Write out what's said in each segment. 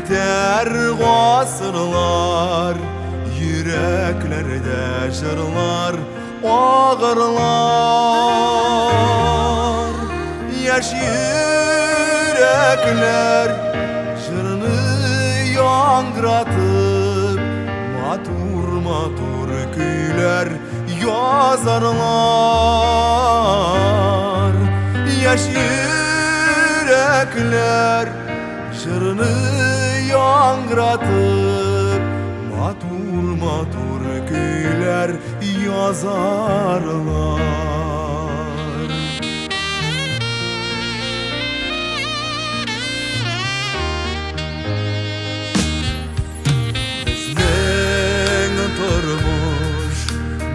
Üter gasırlar, yüreklerde jırlar, ağırlar. Yaş yürekler jırını yangıratıp, matur matur köyler yazarlar. Yaş yürekler jırını yangıratıp, matur matur köyler yazarlar. Bizning turmush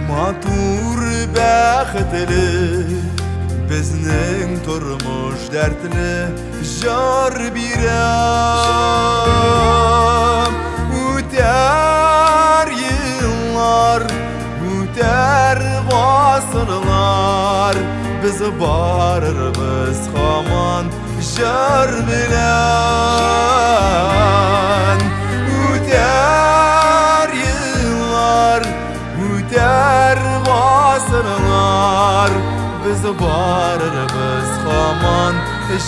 matur baxtli, bizning turmush dardli jar biram. Üter yıllar, üter asırlar, biz barırız haman jar bilen. Üter yıllar, üter asırlar, biz barırız haman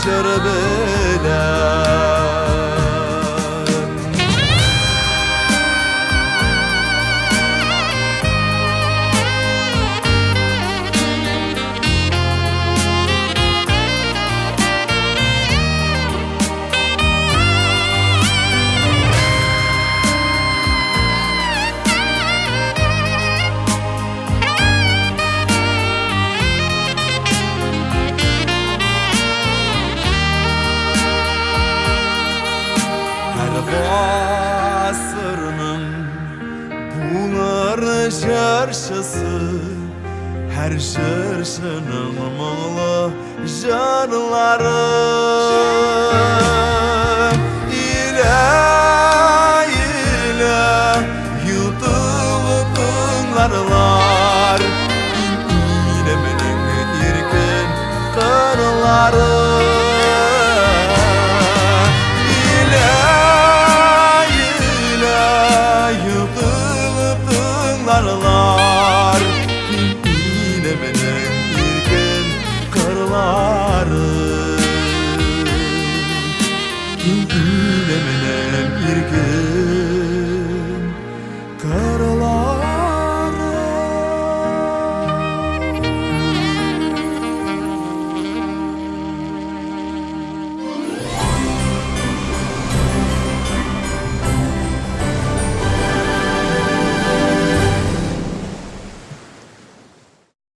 jar bilen. Asırının bular jarşısı, her jarşının mağla jarları. İle ile yutulup tınlarlar, ile menin irkin kırları. Yine benim irkin karıları, yine benim irkin